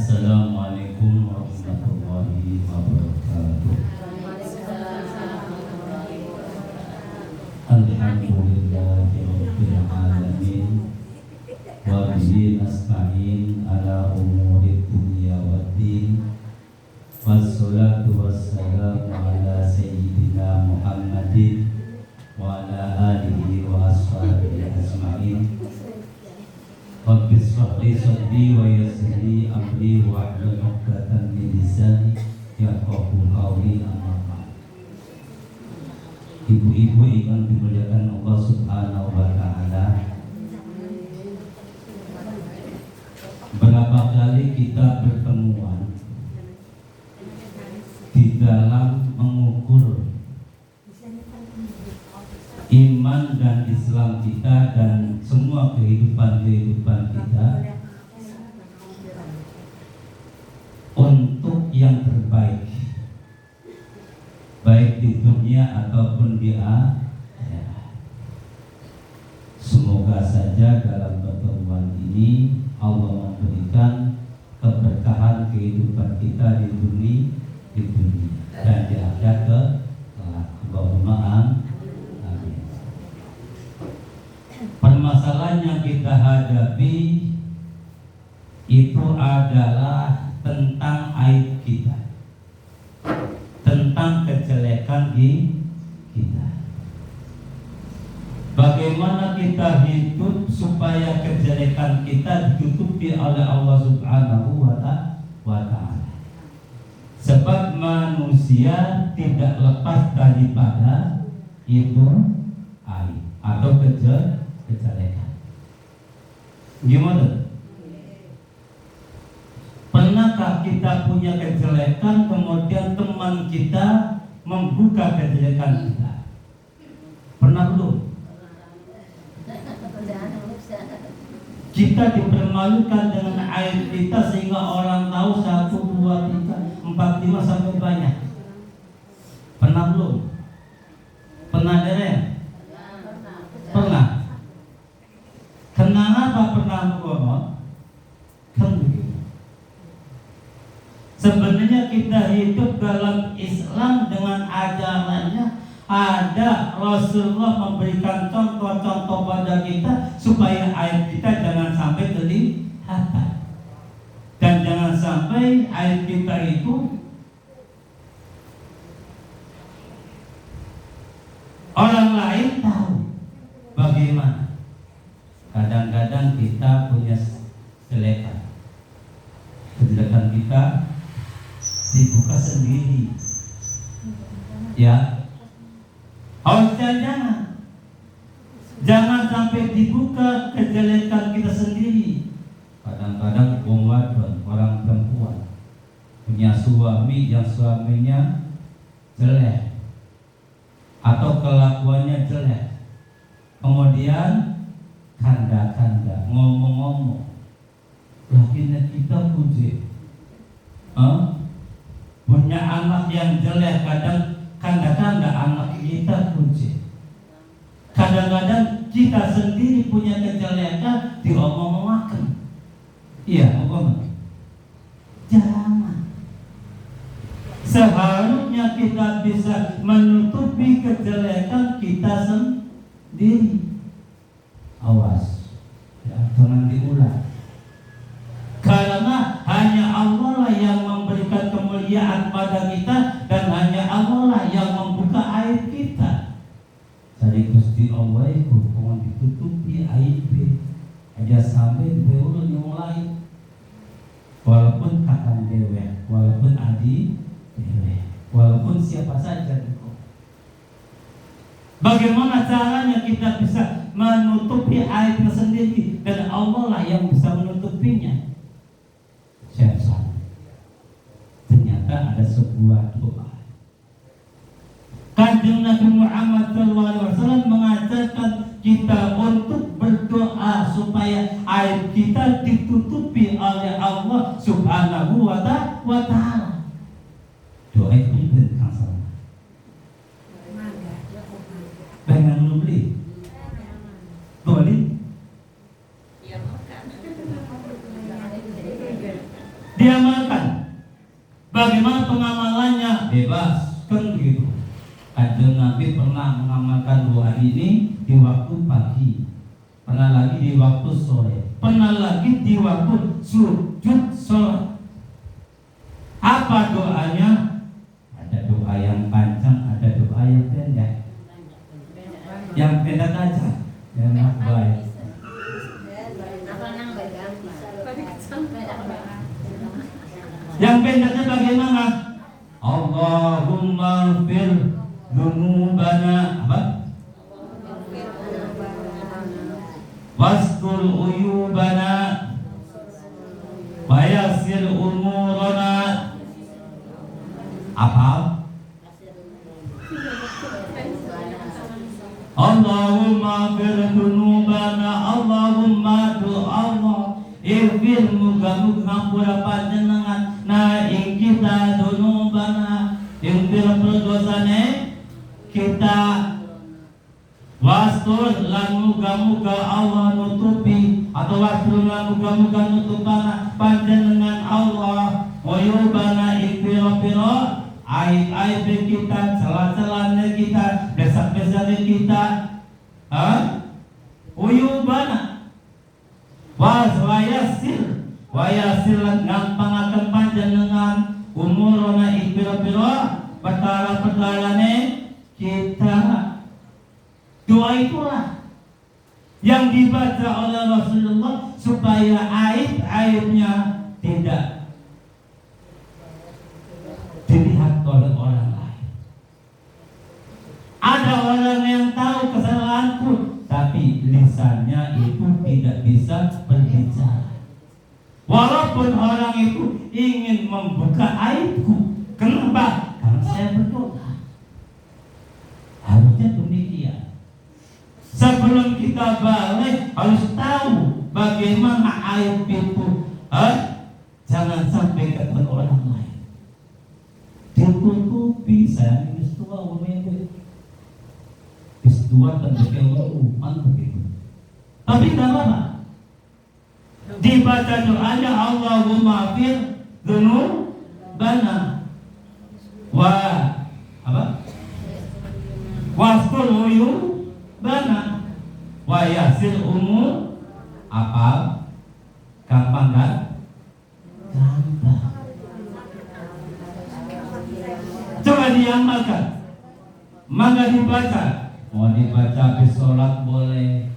Assalamualaikum warahmatullahi wabarakatuh. Alhamdulillahirabbil alamin wa bihi nasta'in ala umuri dunya waddin. Wassalatu wassalamu ala sayyidina Muhammadin wa ala alihi wa ashabihi ajma'in. Rabbi shrah li sadri wa yassir li amri wa hlul 'uqdatam min lisani yafqahu qawli. Amma ba'd. Ibu-ibu yang dimuliakan Allah Subhanahu wa taala, berapa kali kita pertemuan di dalam mengukur iman dan Islam kita dan semua kehidupan kita untuk yang terbaik, baik di dunia ataupun di akhirat. Semoga saja dalam pertemuan ini Allah memberikan keberkahan kehidupan kita di dunia dan di akhirat kelak. Allahumma amin. Permasalahan yang kita hadapi itu adalah tentang aib kita, tentang kejelekan kita. Bagaimana kita hidup supaya kejelekan kita ditutupi oleh Allah Subhanahu wa ta'ala. Sebab manusia tidak lepas daripada itu aib atau kejelekan. Gimana? Pernahkah kita punya kejelekan kemudian teman kita membuka kejelekan kita? Pernah belum? Kita dipermalukan dengan aib kita sehingga orang tahu 1, 2, 3, 4, 5 sampai banyak. Pernah belum? Pernah dereng? Pernah. Kenapa pernah ngomong? Kan begitu. Sebenarnya kita hidup dalam Islam dengan ajarannya. Ada Rasulullah memberikan contoh-contoh pada kita supaya aib kita jangan sampai kelihatan. Dan jangan sampai aib kita itu orang lain tahu. Bagaimana? Kadang-kadang kita punya kejelekan kita dibuka sendiri, ya. Jangan sampai dibuka kejelekan kita sendiri. Kadang-kadang orang perempuan punya suami yang suaminya jelek atau kelakuannya jelek, kemudian kanda-kanda ngomong-ngomong, lakinya kita puji, punya anak yang jelek, kadang kanda-kanda anak kita puji. Kadang-kadang kita sendiri punya kejelekan diomong-omongkan. Iya, ngomong. Jangan. Seharusnya kita bisa menutupi kejelekan kita sendiri. Awas, ya, jangan diulang. Karena hanya Allah lah yang memberikan kemuliaan pada kita dan hanya Allah lah yang membuka aib kita. Jadi Gusti Allah itu mohon ditutupi aib aja sampai dibeul yang lain. Walaupun kakak dewe, walaupun adik dewe, walaupun siapa saja itu. Bagaimana caranya kita bisa menutupi aib sendiri dan Allah lah yang bisa menutupinya? Siapa? Ternyata ada sebuah doa. Kanjeng Nabi Muhammad SAW mengajarkan kita untuk berdoa supaya aib kita ditutupi oleh Allah Subhanahu wa ta'ala. Doa itu tentang sama. Pengen lu beli? Boleh? diamalkan. Bagaimana pengamalannya? Bebas, kan begitu. Kanjeng Nabi pernah mengamalkan doa ini di waktu pagi, pernah lagi di waktu sore, pernah lagi di waktu sujud sholat. Apa doanya? Ada doa yang panjang, ada doa yang pendek. Yang pendek aja, yang baik. Yang pendeknya bagaimana? Allahumma fir dzunubana apa? Wastur uyubana wa yassir umurana. Apa? Allahumma fir dzunubana, Allahumma tu Allah ighfir, muga-muga ngampura panjenengan na ing kita dzunubana, ing pira-pira kita, wastur lan muga-muga Allah nutupi, atau wastur lan muga-muga nutupana panjenengan Allah uyubana ing pira-pira aib-aib kita, celah-celahnya kita, dosa-dosanya kita, uyubana wayasir lan gampangaken panjenengan umurona ing pira-pira perkara-perkarane kita. Doa itulah yang dibaca oleh Rasulullah supaya aib-aibnya tidak dilihat oleh orang lain. Ada orang yang tahu kesalahanku, tapi lisannya itu tidak bisa berbicara. Walaupun orang itu ingin membuka aibku. Kenapa? Karena saya berdoa. Harusnya demikian. Sebelum kita balik harus tahu bagaimana aib itu. Jangan sampai ketemu orang lain. Ditutupi. Saya ini tua umumnya dua tentu begitu. Tapi tidak apa-apa. Dibaca doanya Allahumma fir dzunubana wa apa? Wastur uyubana wa yassir umur. Apa? Gampang kan? Gampang. Coba diamalkan. Maka dibaca. Mau dibaca habis sholat boleh,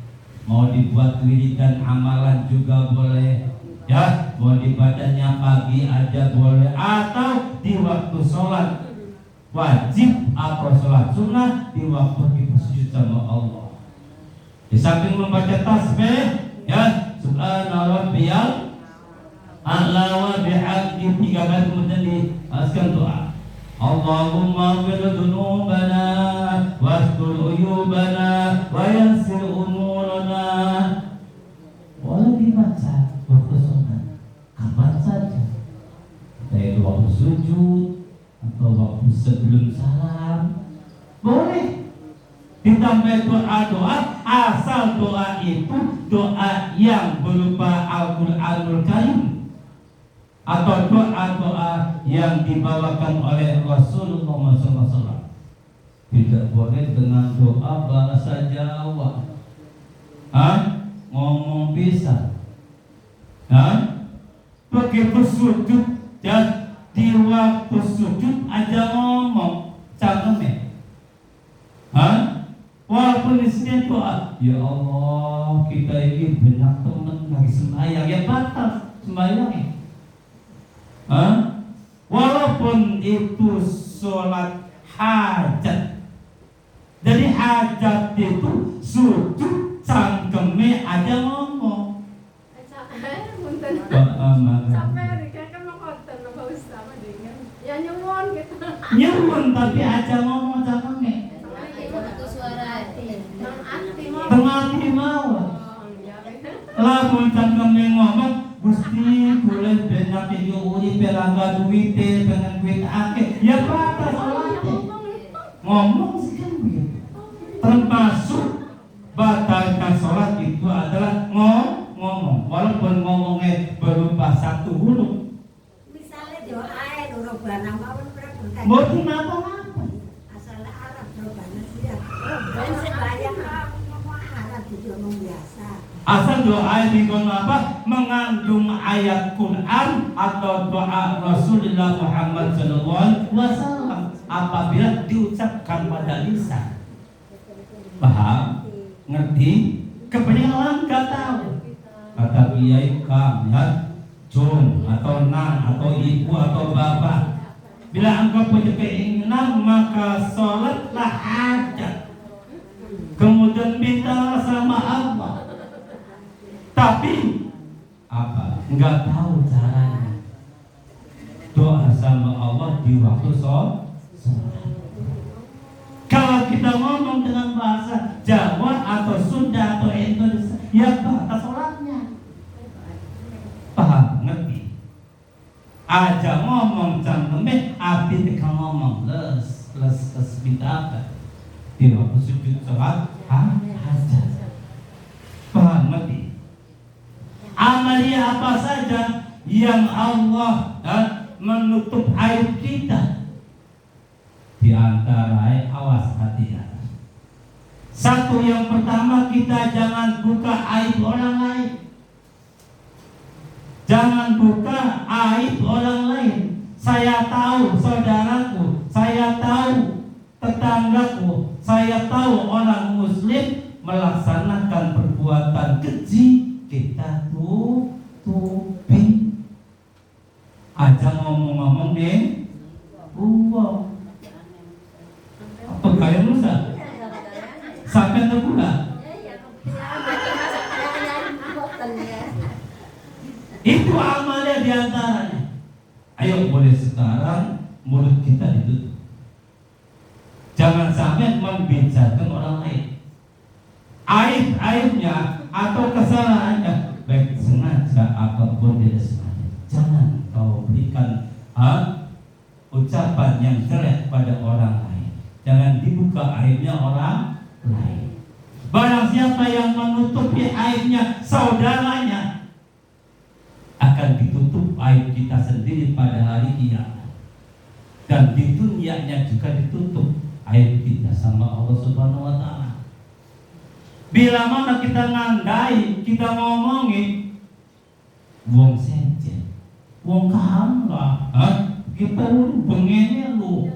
mau dibuat wiridan amalan juga boleh, ya. Mau dibacanya pagi aja boleh, atau di waktu sholat wajib atau sholat sunnah, di waktu kita sujud sama Allah. Di samping membaca tasbih, ya, subhana rabbiyal a'la wa bihamdihi, 3 kali kemudian diaskan doa. Allahumma fir dzunubana wastur uyubana wa yassir umurana. Boleh dibaca waktu sholat, kapan saja, yaitu waktu sujud atau waktu sebelum salam, boleh. Ditambah doa-doa, asal doa itu doa yang berupa Al-Qur'anul Karim atau doa-doa yang dibawakan oleh Rasulullah SAW. Tidak boleh dengan doa bahasa Jawa, ngomong bisa, begitu sujud dan di waktu sujud aja ngomong, cangkeme, walaupun isinya doa, ya Allah kita ini banyak teman lagi sembahyang, ya batal sembahyangnya. Walaupun itu sholat hajat. Jadi hajat itu sujud cangkeme aja ngomong. Nyuwun tapi aja ngomong cangkeme. Tengah mau. Lamun cangkeme ngomong, Gusti boleh banyak yo urip pelangga duwite dengan duit akeh. Ya batas salate. Ngomong sih kan begitu. Termasuk batalkan sholat itu adalah ngomong. Walaupun ngomongnya berupa satu huruf, Robana mawon Prabu. Mboten napa-napa. Asal Arab Robana dia. Dan sebanyak ngomong Arab itu ngomong biasa. Asal doa dikon apa mengandung ayat Quran atau doa Rasulullah Muhammad SAW apabila diucapkan pada lisan. Paham? Ngerti? Kebanyakan orang nggak tahu. Kata kiai kami Jom atau nang atau ibu atau bapak, bila engkau punya keinginan maka sholatlah hajat, kemudian minta sama Allah. Tapi apa? Enggak tahu caranya. Doa sama Allah di waktu sholat. Kalau kita ngomong dengan bahasa Jawa atau Sunda atau Indonesia, ya batas sholatnya. Paham, ngerti? Aja ngomong cangkeme, api tekan ngomong les apa? Di waktu sujud sholat, hajat. Paham, ngerti? Amalia apa saja yang Allah menutup aib kita, di antara awas hati-hati. Satu yang pertama, kita jangan buka aib orang lain. Jangan buka aib orang lain. Saya tahu saudaraku, saya tahu tetanggaku, saya tahu orang muslim melaksanakan perbuatan keji, kita tutupi. Aja ngomong-ngomong deh, apa kalian Musa? Sampai terbuka. Itu amalnya diantaranya. Ayo boleh sekarang mulut kita ditutup. Jangan sampai membicarakan orang lain. Aib-aibnya atau kesalahannya, baik sengaja ataupun tidak sengaja, jangan kau berikan ucapan yang jelek pada orang lain. Jangan dibuka aibnya orang lain. Barang siapa yang menutupi aibnya saudaranya, akan ditutup aib kita sendiri pada hari kiamat. Dan di dunianya juga ditutup aib kita sama Allah Subhanahu wa Ta'ala. Bila mana kita ngandai, kita ngomongin wong sejen, wong kahamlah, kita bengennya lu,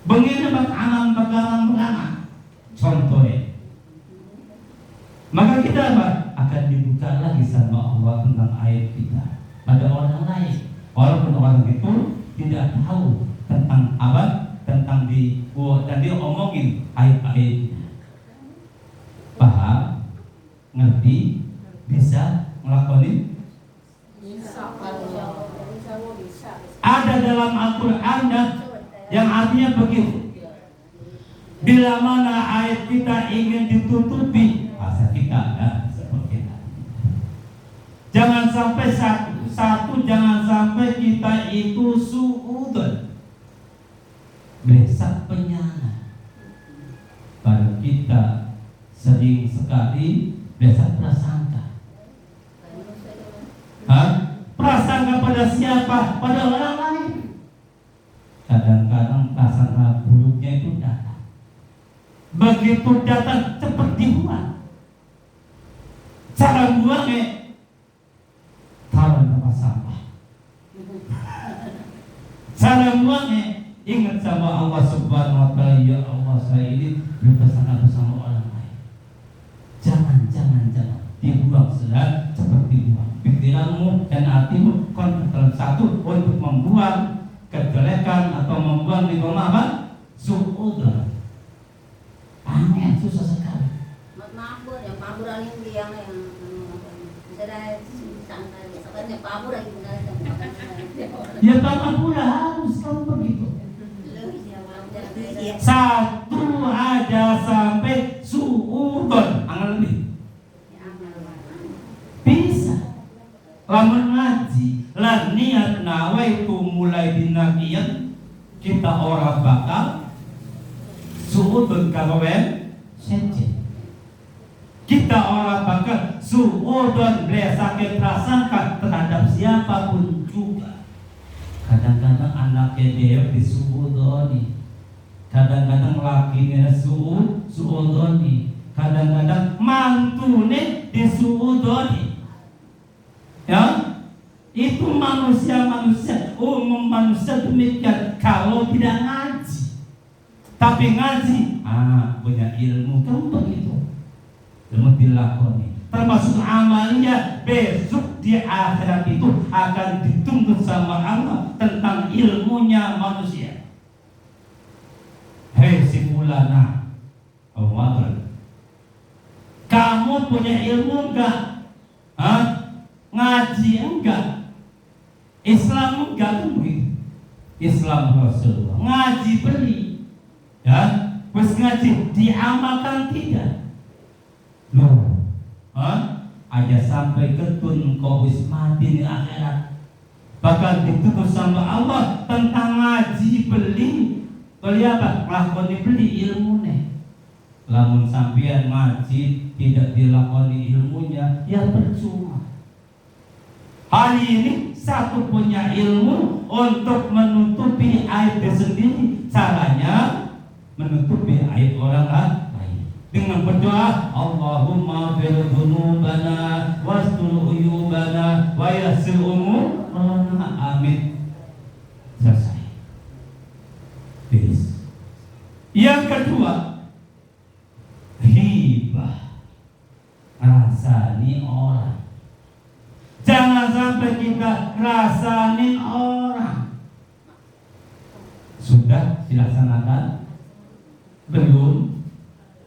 bengennya bakaran, contohnya. Maka kita akan dibuka lagi sama Allah tentang aib kita pada orang lain. Walaupun orang itu tidak tahu tentang apa, tentang dan dia omongin aib-aib. Paham? Ngerti? Bisa ngelakonin? Ada dalam Al-Quran yang artinya begitu. Bila mana aib kita ingin ditutupi, masa kita seperti itu. Jangan sampai satu, jangan sampai kita itu suudon, besak penyana. Pada kita sering sekali besak prasangka. Prasangka pada siapa? Pada orang lain. Kadang-kadang prasangka buruknya itu datang. Begitu datang cepat dibuang. Cara buangnya taruh di tempat sampah. Cara buangnya ingat sama Allah Subhanahu wa Ta'ala, ya Allah saya ini berprasangka bersama orang lain. Jangan dibuang, sudah cepat dibuang. Pikiranmu dan hatimu dalam satu untuk membuang kejelekan atau membuang di rumah apa? Suudzon. Angin susah sekali. Mabur yang paburan yang sudah santai, sebenarnya pabur lagi Ya pura harus kamu begitu. Satu aja sampai suudzon, angan lebih. Bisa. Lamun ngaji, lah niat nawaitu mulai dinakian, kita orang bakal suudzon kawen senjen. Kita orang bakal suudzon berdasarkan prasangka terhadap siapapun juga. Kadang-kadang anaknya dia disuudoni, kadang-kadang lakinya suudoni, kadang-kadang mantune disuudoni. Ya, itu manusia-manusia, umum manusia demikian kalau tidak ngaji. Tapi ngaji, punya ilmu kan begitu, ilmu dilakoni. Termasuk amalnya besok di akhirat itu akan dituntut sama Allah tentang ilmunya manusia. Hei si fulana, kamu punya ilmu enggak? Ngaji enggak? Islam enggak kan begitu? Islam Rasulullah ngaji beli, ya, terus ngaji diamalkan tidak? Loh, aja sampai ketun kau wis mati di akhirat, bakal ditutup sama Allah tentang ngaji beli apa? Lakoni beli ilmunya. Lamun sampean ngaji tidak dilakoni ilmunya, ya percuma. Hari ini satu punya ilmu untuk menutupi aib sendiri. Caranya menutupi aib orang lain dengan berdoa, Allahumma fir dzunubana wastur uyubana wa yassir umurana. Amin. Selesai. Peace. Yang kedua, hibah, rasani orang. Jangan sampai kita rasanin orang. Sudah dilaksanakan? Belum?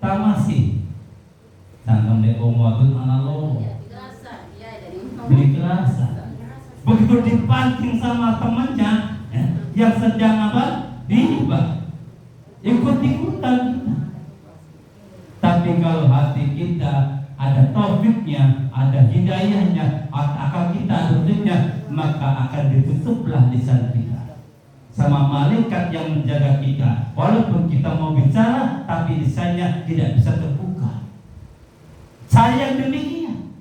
Tak masih. Jangan deh omotun analog. Beli kerasa. Begitu dipancing sama temannya, yang sedang apa? Hibah. Ikut-ikutan kita. Tapi kalau hati kita ada taufiknya, ada hidayahnya, akal kita ada taufiknya, maka akan ditutuplah lisan kita sama malaikat yang menjaga kita. Walaupun kita mau bicara, tapi lisannya tidak bisa terbuka. Sayang demikian.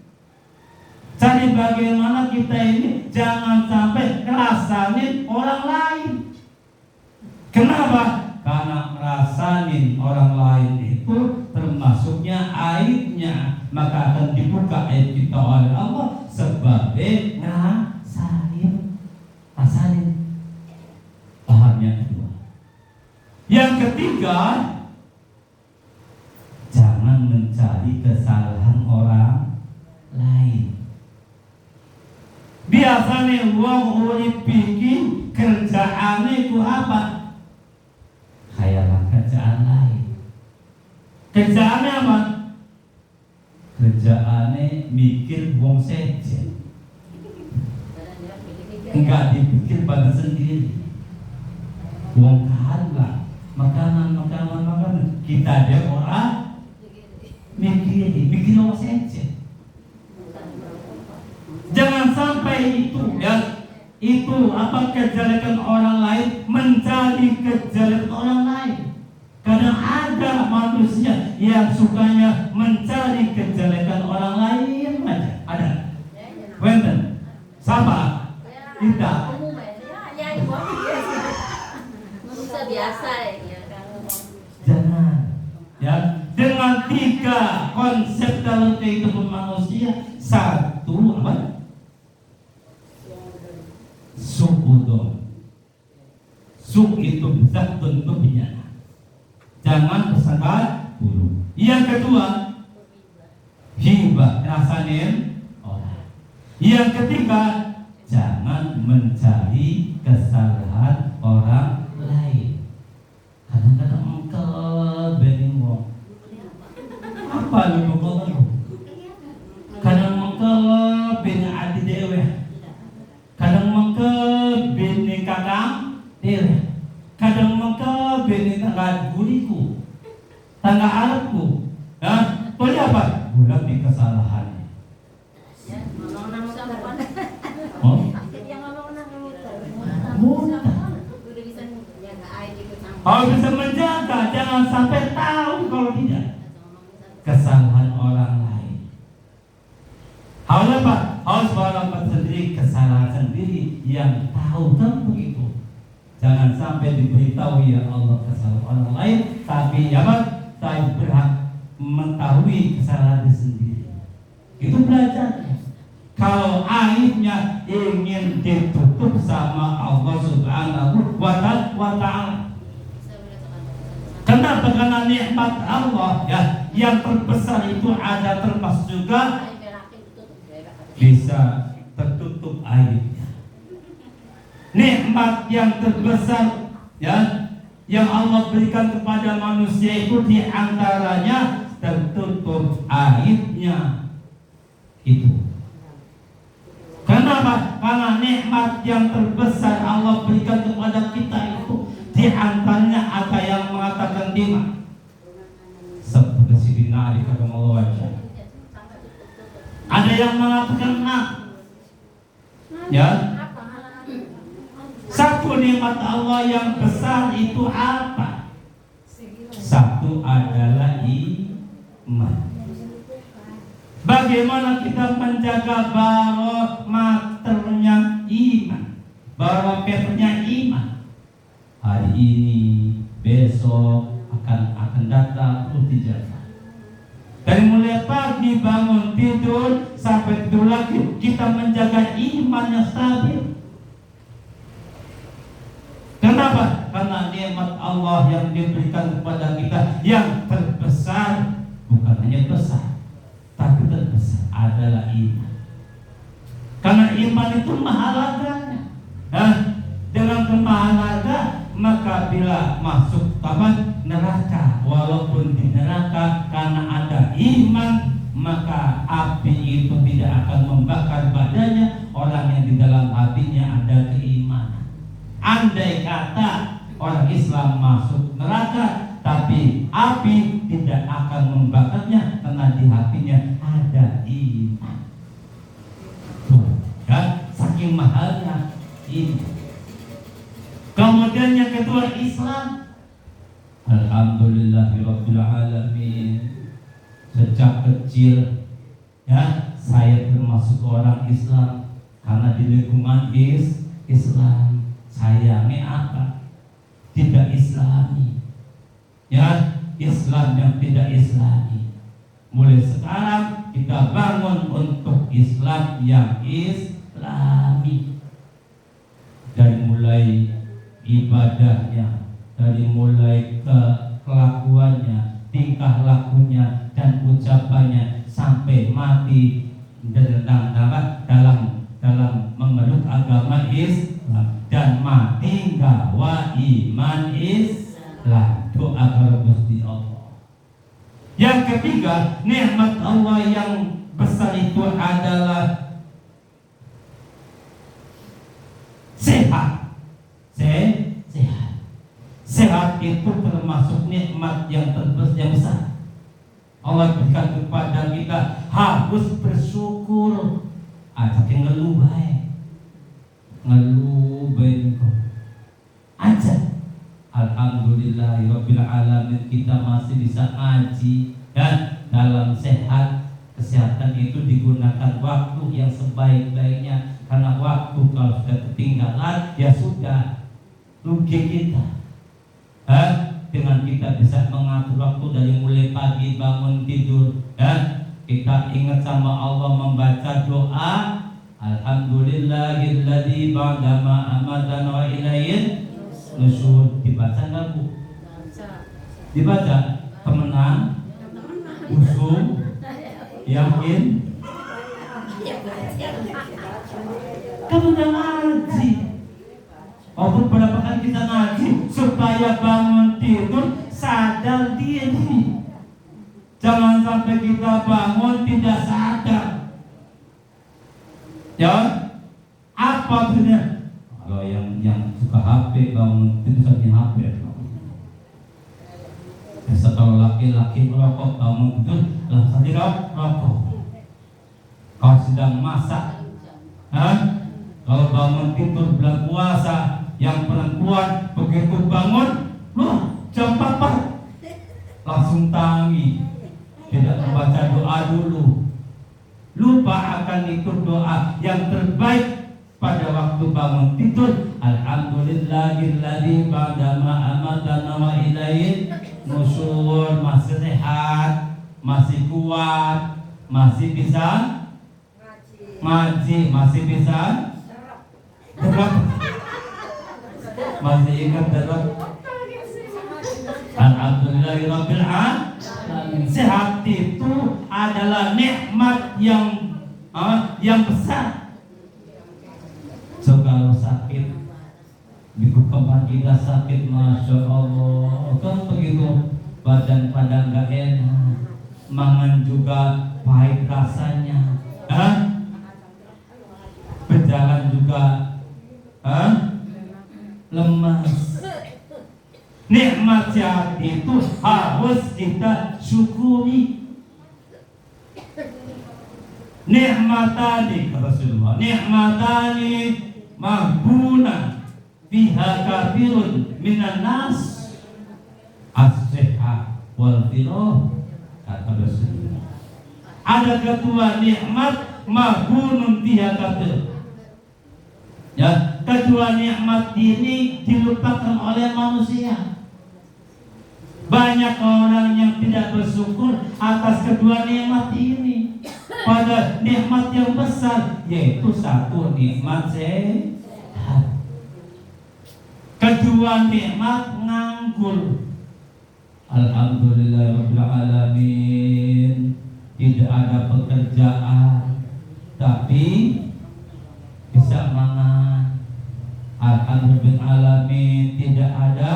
Jadi bagaimana kita ini jangan sampai ngerasanin orang lain. Kenapa? Karena ngerasanin orang lain itu termasuknya aibnya, maka akan dibuka aib kita oleh Allah sebagai ngasarin. Paham yang kedua. Yang ketiga, jangan mencari kesalahan orang lain. Biasanya wong urip bikin kerjaane ku apa? Khayalan kerjaan lain. Kerjaannya apa? Kerjaannya mikir wong sejen. Enggak dipikir pada sendiri. Wong kalah, makanan. Kita ada orang mikir wong sejen. Jangan sampai itu, ya. Itu apa kejelekan orang lain, mencari kejelekan orang lain. Kadang ada manusia yang sukanya mencari kejelekan orang lain aja. Ada. Wenten. Sama. Tidak. Manusia biasa ya. Jangan. Ya, dengan 3 konsep dalam kehidupan manusia. 1 apa? Su'udon. Su' itu bisa tentu bencana. Jangan bersangka buruk. Yang kedua, hibah, rasanin orang. Yang ketiga, jangan mencari kesalahan orang lain. Kadang-kadang engkel bening wong. Apa lu ngomong? Kadang engkel bening adi dewe. Kadang engkel bening kakang dewe. Kadang engkel bening tangga guliku, tangga Arabku. Boleh apa? Bulan di kesalahannya. Oh? Harus bisa menjaga, jangan sampai tahu kalau tidak kesalahan orang lain. Harus apa? Harus walaupun sendiri kesalahan sendiri, yang tahu kan begitu. Jangan sampai diberitahu ya Allah kesalahan orang lain, tapi ya Pak, saya berhak mengetahui kesalahan sendiri. Itu belajarnya. Kalau aibnya ingin ditutup sama Allah Subhanahu wa Ta'ala. Kenapa? Karena nikmat Allah ya yang terbesar itu ada termasuk juga bisa tertutup aibnya. Nikmat yang terbesar ya yang Allah berikan kepada manusia itu diantaranya tertutup aibnya itu. Kenapa? Karena nikmat yang terbesar Allah berikan kepada kita itu diantaranya ada yang mengatakan lima seperti Sidina Ali kata Allah. Ada yang mengatakan enam. Ya. Satu nikmat Allah yang besar itu apa? Satu adalah iman. Bagaimana kita menjaga barometernya iman? Barometernya iman. Hari ini, besok akan datang terus dijaga. Dari mulai pagi bangun tidur sampai tidur lagi kita menjaga iman yang stabil. Kenapa? Karena nikmat Allah yang diberikan kepada kita yang terbesar, bukan hanya besar, tapi terbesar adalah iman. Karena iman itu mahalaganya. Dengan kemahalaga maka bila masuk neraka, walaupun di neraka karena ada iman, maka api itu tidak akan membakar badannya orang yang di dalam hatinya ada keimanan. Andai kata orang Islam masuk neraka tapi api tidak akan membakarnya karena di hatinya ada iman. Ya, saking mahalnya ini. Kemudian yang kedua Islam. Alhamdulillahirabbil alamin. Sejak kecil ya saya termasuk orang Islam karena di lingkungan Islam. Sayangnya apa? Tidak Islami. Ya, Islam yang tidak Islami. Mulai sekarang kita bangun untuk Islam yang Islami. Dari mulai ibadahnya, dari mulai kelakuannya, tingkah lakunya dan ucapannya sampai mati dalam memeluk agama Islam dan mati gawa iman Islam. Doa kepada Gusti Allah. Yang ketiga, nikmat Allah yang besar itu adalah sehat. Sehat itu termasuk nikmat yang terbesar yang besar. Allah berikan kepada kita, harus bersyukur. Tapi ngeluh baik aja. Alhamdulillahirabbil alamin kita masih bisa ngaji dan dalam sehat. Kesehatan itu digunakan waktu yang sebaik-baiknya, karena waktu kalau sudah ketinggalan ya sudah rugi kita. Dengan kita bisa mengatur waktu dari mulai pagi bangun tidur dan kita ingat sama Allah, membaca doa Alhamdulillahilladzi ba'dama amadana wa ilaihin nusyur. Dibaca enggak Bu? Dibaca. Temenan? Usum? Yakin? Kamu udah ngaji. Berapa kali kita ngaji supaya bangun tidur sadar diri. Jangan sampai kita bangun tidak sadar. Ya, apa maksudnya? Kalau yang suka HP bangun tidur sambil HP. Kalau laki-laki merokok bangun tidur langsung dirokok. Kalau sedang masak, kalau bangun tidur bulan puasa, yang perempuan begitu bangun, jam 4 langsung tangi, tidak membaca doa dulu, lupa akan ikut doa yang terbaik pada waktu bangun tidur, alhamdulillahilladzi ba'dama amatana wa ilaihi nusyur, masih sehat, masih kuat, masih bisa ngaji, masih bisa derap, masih ingat derap. Alhamdulillahirabbil alamin. Sehat itu adalah nikmat yang besar. So kalau sakit, minggu kemarin kita sakit, masya Allah, kan begitu, badan pada nggak enak, mangan juga pahit rasanya, berjalan juga, lemas. Nikmat sehat itu harus kita syukuri. Nikmatani, kata Rasulullah, nikmatani mahbuna biha kafirun minan nas, as-sihah wal firah, kata Rasulullah. Ada kedua nikmat mahbunun biha kafir. Ya, kedua nikmat ini dilupakan oleh manusia. Banyak orang yang tidak bersyukur atas kedua nikmat ini. Pada nikmat yang besar, yaitu satu nikmat sehat, kedua nikmat nganggur. Alhamdulillahirabbil alamin. Tidak ada pekerjaan, tapi bisa makan. Alhamdulillah alamin. Tidak ada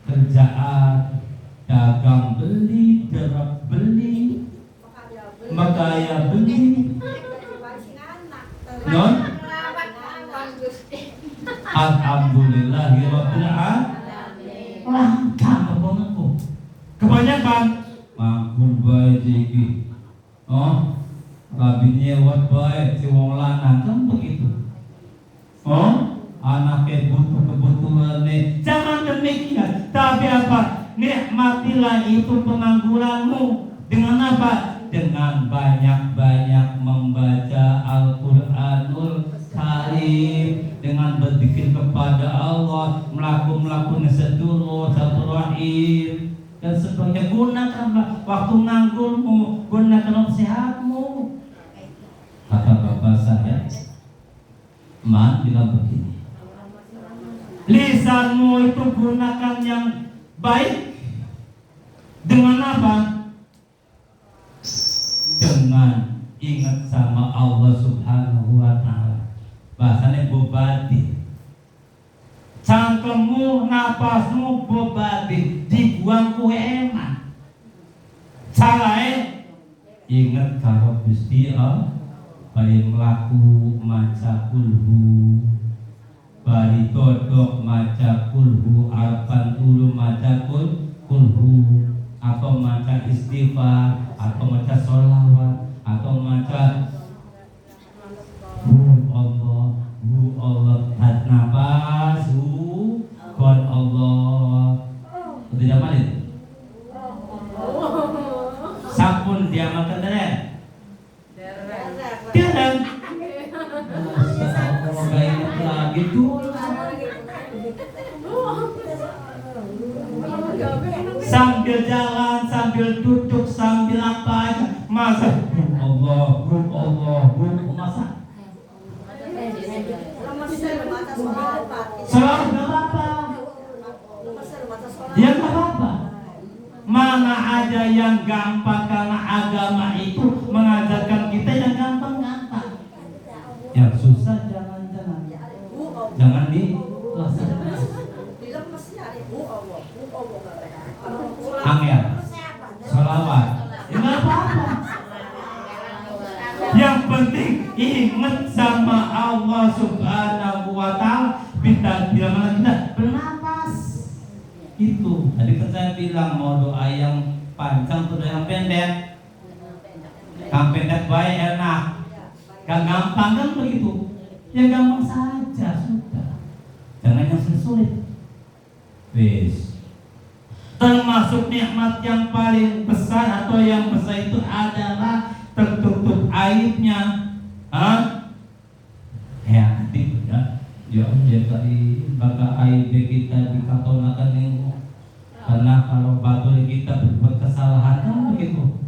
kerjaan, dagang beli, derap beli, makaya beli, non. Alhamdulillahirabbil alamin. Langka apa-apa. Kebanyakan makul bae iki. Oh, kabinnya wat bae si wong lanang kan begitu. Oh, anaknya butuh kebutuhannya. Jangan demikian. Tapi apa? Nikmatilah itu pengangguranmu. Dengan apa? Dengan banyak-banyak membaca Al-Quranul Karim, dengan berzikir kepada Allah, melakukan sedulur, silaturahim, dan sebagainya. Gunakanlah waktu nganggurmu, gunakan sehatmu. Kata bapak saya, Man bilang begini, lisanmu itu gunakan yang baik. Dengan apa? Dengan ingat sama Allah Subhanahu wa ta'ala. Bahasanya bobati. Cangkemmu, napasmu bobati, dibuang ku enak. Salah ingat kalau Gusti Allah bari melaku maca kulhu, bari dodok maca kulhu, arpan dulu maca kulhu, atau maca istighfar, atau maca sholawat, atau maca Allah, tarik nafas, kon Allah. Tidak malit. Sampun dia makan deret. Tiada. Gak ingat lagi tuh. Sambil jalan, sambil duduk, sambil apa aja, masa Allah, masa selalu gak apa-apa. Ya gak apa-apa. Mana ada yang gampang, karena agama itu mengajarkan kita yang gampang-gampang. Yang susah jangan dilaksanakan. Angel, sholawat, enggak apa-apa. Yang penting ingat sama Allah Subhanahu wa ta'ala. Bila mana kita bernapas. Itu tadi kan saya bilang, mau doa yang panjang atau yang pendek. Yang pendek baik enak, yang gampang kan begitu. Yang gampang saja sudah, jangan yang sulit. Wis. Termasuk nikmat yang paling besar atau yang besar itu adalah tertutup aibnya. Ya, Ya Allah kali baka aib kita dikatonakan yang karena kalau batu kita berbuat kesalahan kan begitu.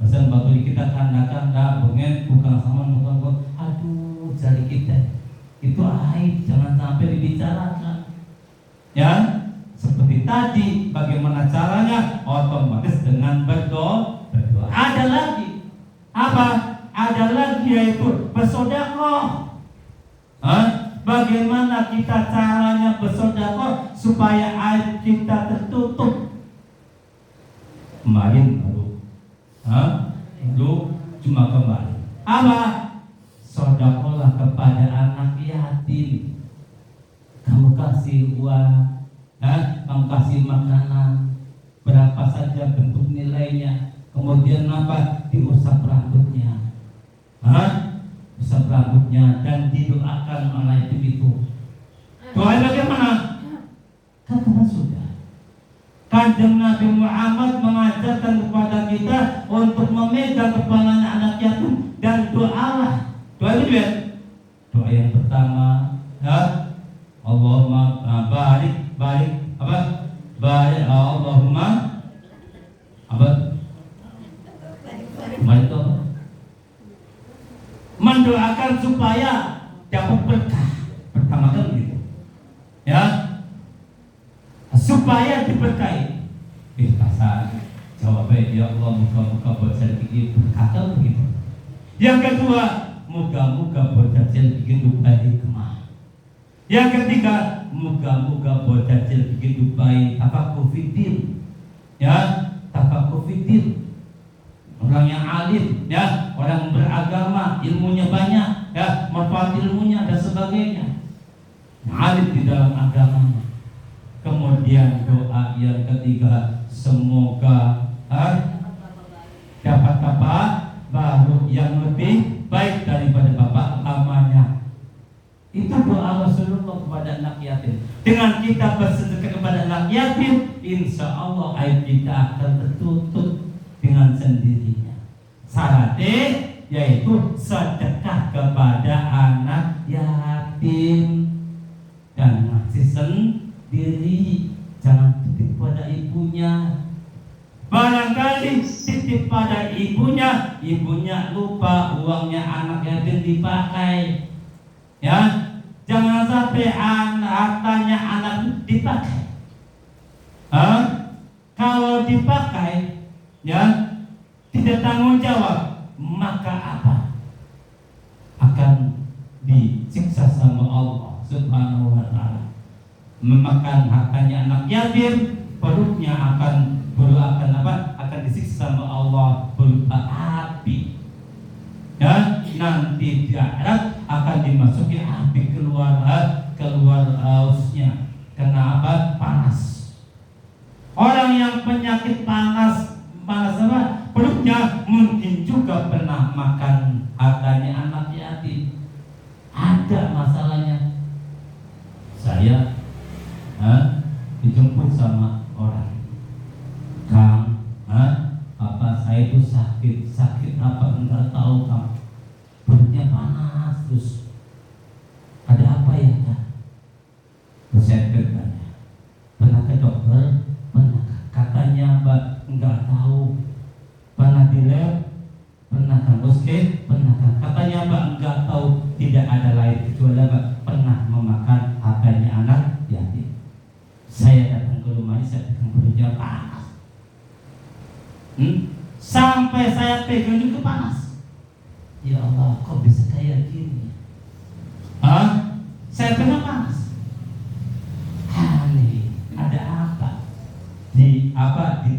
Pesan batu kita kanda-kanda bukan sama bukan aduh jari kita itu aib jangan sampai dibicarakan. Ya seperti tadi bagaimana caranya otomatis dengan berdoa. Ada lagi apa? Ada lagi yaitu bersedekah. Bagaimana kita caranya bersedekah supaya aib kita tertutup? Kemarin lu cuma kemarin apa? Sedekahlah kepada anak yatim. Kamu kasih uang, kamu kasih makanan, berapa saja bentuk nilainya. Kemudian apa? Diusap rambutnya, usap rambutnya dan didoakan oleh itu. Doa bagaimana? Karena sudah Kanjeng Nabi Muhammad mengajarkan kepada kita untuk memegang kepalanya anak yatim dan doalah. Doa itu ya. Doa yang pertama, Allahumma barik apa? Barik Allahumma apa? Barik itu apa? Mendoakan supaya dapat berkah. Pertama kali gitu. Ya. Supaya diberkahi. Kasar. Jawabnya ya Allah muka-muka buat saya bikin berkah begitu. Yang kedua, moga-moga buat saya bikin dubai hikmah. Yang ketiga, moga-moga buat saya bikin dubai tafakufidin. Ya, tafakufidin. Orang yang alim, ya, orang beragama, ilmunya banyak, ya, manfaat ilmunya dan sebagainya. Alim di dalam agamanya. Kemudian doa yang ketiga, semoga dapat bapak baru yang lebih baik daripada bapak lamanya. Itu doa Rasulullah kepada anak yatim. Dengan kita bersedekah kepada anak yatim, insya Allah aib kita akan tertutup dengan sendirinya. Syaratnya yaitu sedekah kepada anak yatim dan ngasih sendiri, jangan titip pada ibunya. Barangkali titip pada ibunya, ibunya lupa uangnya anak yatim dipakai. Ya, jangan sampai hartanya anak dipakai. Kalau dipakai, ya tidak tanggung jawab, maka apa? Akan disiksa sama Allah Subhanahu wa ta'ala. Memakan hartanya anak yatim, perutnya akan disiksa sama Allah berupa api. Ya, nanti di akhirat akan dimasuki api keluar ausnya. Kenapa? Panas. Orang yang penyakit panas apa? Perutnya mungkin juga pernah makan hartanya anak yatim. Ada masalahnya. Saya dijemput sama orang, Kang, apa saya itu sakit apa enggak tahu Kang, perutnya panas terus, ada apa ya Kang? Terus saya bertanya, pernah ke dokter? Pernah. Katanya Mbak enggak tahu. Pernah di lab? Pernah kan? Oke, pernah kan? Katanya Mbak enggak tahu, tidak ada lain kecuali Mbak pernah memakan hartanya anak yatim. Saya datang ke rumahnya, saya pegang perutnya panas. Sampai saya pegang juga panas. Ya Allah, kok bisa kayak gini? Saya pegang panas. Aneh, ada apa? Di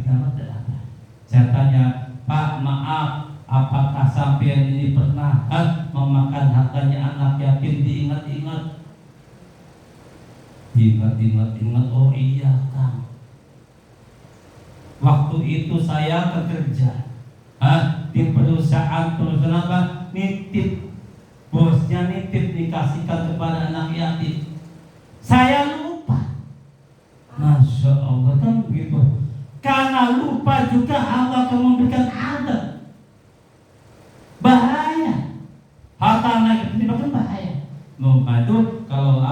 kamar ada apa? Saya tanya, Pak, maaf, apakah sampean ini pernah memakan hartanya anak yatim? Diingat-ingat. Oh iya Kang, waktu itu saya bekerja di perusahaan apa? Nitip, bosnya nitip dikasihkan kepada anak yatim. Saya lupa. Masya Allah, kan begitu. Karena lupa juga Allah akan memberikan adab. Bahaya. Harta anak yatim bahaya. Membantu kalau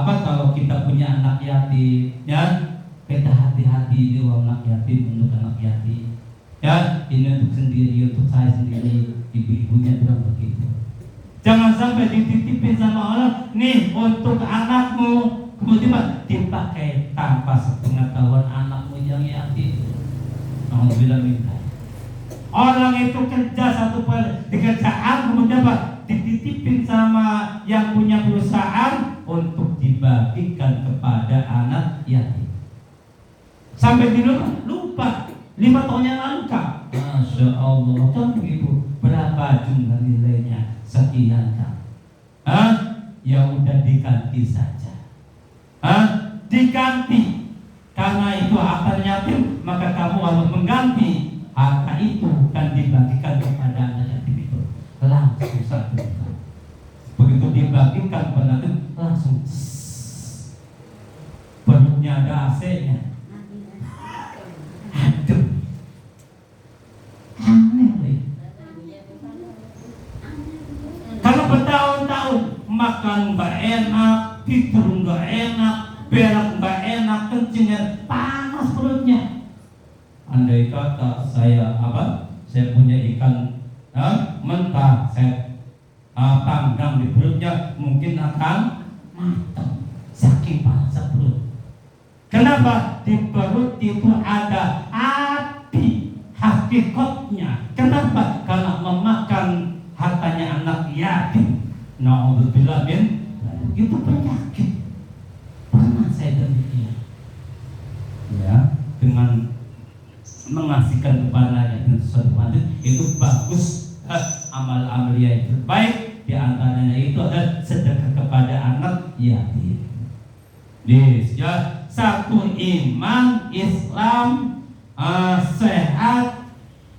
hati-hati di anak yatim, untuk anak yatim. Ya, ini untuk sendiri, untuk saya sendiri, ibu-ibunya bilang begitu. Jangan sampai dititipin sama orang, nih untuk anakmu, kemudian dipakai tanpa sepengetahuan anakmu yang yatim. Alhamdulillah minta. Orang itu kerja satu pekerjaan, kemudian apa? Dititipin sama yang punya perusahaan untuk dibagikan kepada anak yatim. Sampai di rumah lupa 5 tahun yang lalu Kak. Masya Allah, kan begitu. Berapa jumlah nilainya? Sekian Kak. Ya udah diganti saja. Diganti. Karena itu harta yatim, maka kamu harus mengganti harta itu dan dibagikan kepada anak yatim itu. Langsung satu. Begitu dibagikan pada itu langsung perutnya ada AC-nya. Aduh, aneh. Kalau bertahun-tahun makan nggak enak, tidur nggak enak, berak nggak enak, kencingnya panas perutnya. Andai kata saya punya ikan mentah, saya panggang di perutnya, mungkin akan matang saking panas perut. Kenapa? Di perut itu ada api hakikatnya. Kenapa? Karena memakan hartanya anak yatim. Na'udzubillah min itu penyakit. Pernah saya demikian. Ya, dengan mengasihkan kepada yatim sesuatu itu bagus. Amal-amal yang terbaik di antaranya itu adalah sedekah kepada anak yatim. Ya, satu iman Islam sehat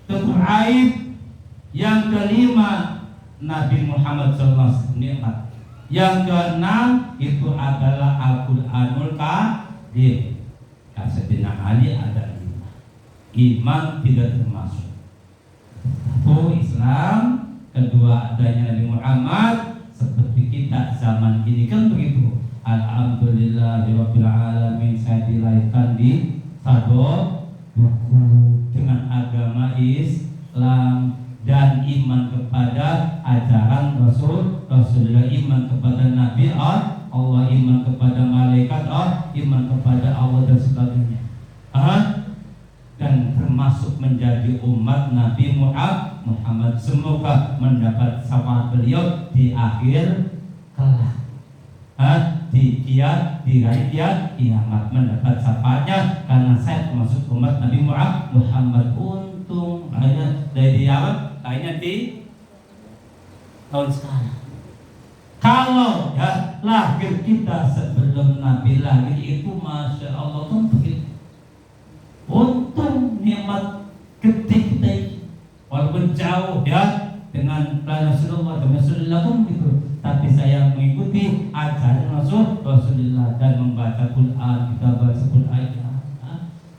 teraib. Yang kelima Nabi Muhammad SAW nikmat. Yang keenam itu adalah Al-Quranul Karim. Sayyidina Ali ada 5. Iman tidak termasuk. Satu Islam, kedua adanya Nabi Muhammad. Seperti kita zaman ini kan begitu. Alhamdulillahirabbil alamin, saya dilahirkan di Sado dengan agama Islam dan iman kepada ajaran Rasulullah, iman kepada Nabi Allah, iman kepada malaikat Allah, iman kepada Allah dan sebagainya. Dan termasuk menjadi umat Nabi Muhammad. Semoga mendapat syafaat beliau di akhir kelak. Di hari kiamat mendapat syafaatnya, karena saya termasuk umat Nabi Muhammad. Untung akhirnya dari awal, akhirnya di tahun sekarang. Kalau ya lahir kita sebelum Nabi lahir itu Masya Allah kan begitu. Untung nikmat gede kita ini, walaupun jauh ya dengan Rasulullah pun gitu. Tapi saya mengikuti ajaran Rasulullah dan membaca Quran. Kita baca Quran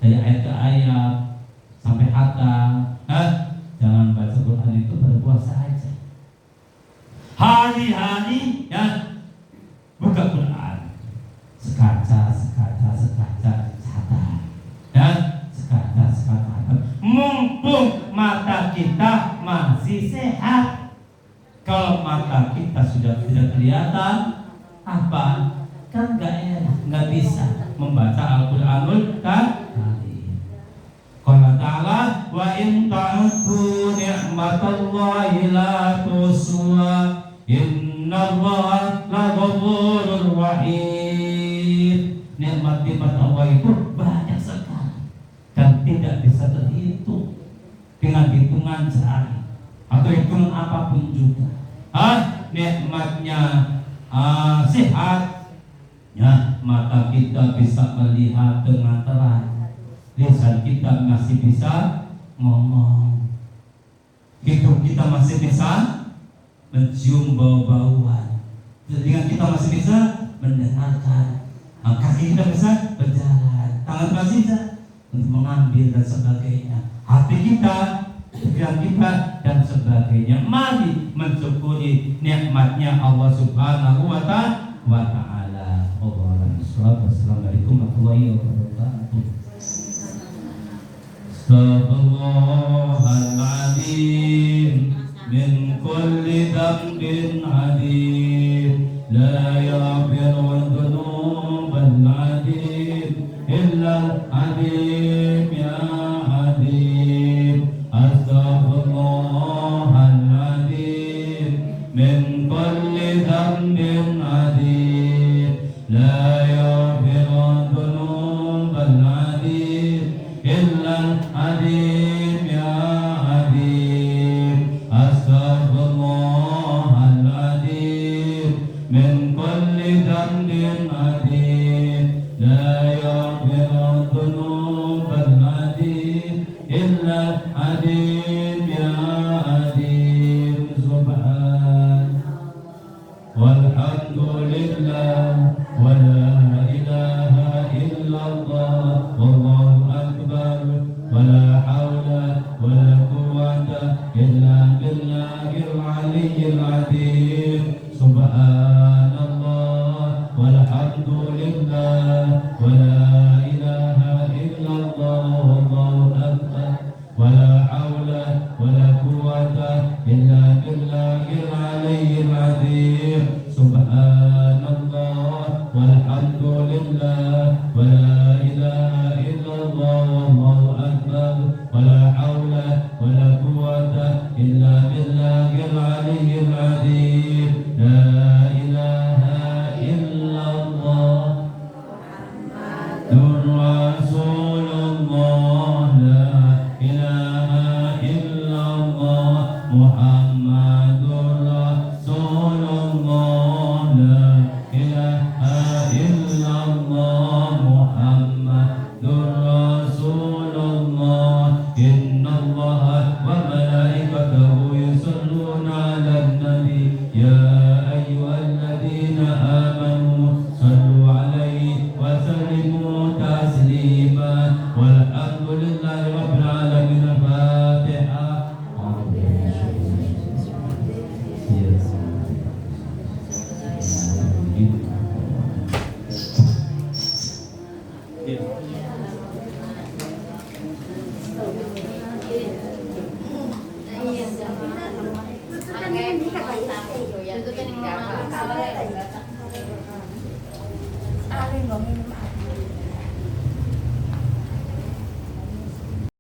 dari ayat ke ayat sampai hatam. Jangan baca Quran itu berpuasa aja. Hari-hari ya buka Quran, sekaca ya, sekaca. Mumpung mata kita masih sehat. Kalau mata kita sudah tidak kelihatan, apa? Kan nggak bisa membaca Al-Quranul Karim. Qala ta'ala wa in ta'uddu ni'matallahi la tuhsuha innallaha laghafurur rahim. Nikmat-nikmat Allah itu banyak sekali dan tidak bisa terhitung dengan hitungan jari atau hitungan apapun juga. Nikmatnya sehat, ya, mata kita bisa melihat dengan terang, lisan kita masih bisa ngomong, hidung kita masih bisa mencium bau-bauan, telinga kita masih bisa mendengarkan, kaki kita bisa berjalan, tangan masih bisa untuk mengambil dan sebagainya, hati kita, pikiran kita dan sebagainya. Mari mensyukuri nikmatnya Allah Subhanahu wa Ta'ala. Assalamualaikum warahmatullahi wabarakatuh. Astaghfirullahaladzim min kulli dhanbin adim la yaghfiru dhunubal adim illa adim ya adim. Astaghfirullahaladzim min kulli dhanbin adim la yaghfiru dhunubal adim illa adim ya adim. Astaghfirullahaladzim min kulli dhanbin adim la yaghfiru dhunubal adim illa adim ya adim. Subhan walhamdulillah wa la ilaha illallah wallahu akbar wa la hawla wa la quwwata illa billahil aliyyil azim. Subhanallah walhamdulillah wa la ilaha illallah wallahu akbar wa la hawla wa la quwwata illa billahil aliyyil azim. Subhanallah walhamdulillah wa la ilaha illallah wallahu akbar wa la hawla wa la quwwata illa billahil aliyyil azim. La ilaha illallah Rasulullah, la ilaha illallah Muhammadur Rasulullah, la ilaha illallah Muhammadur Rasulullah. Innallaha wa malaikatahu yusalluna 'alan nabi ya ayyuhalladzina amanu sallu 'alaihi wa sallimu taslima. Walhamdulillahi rabbil alamin. Al-Fatihah. Itu kan yang Alin ngomong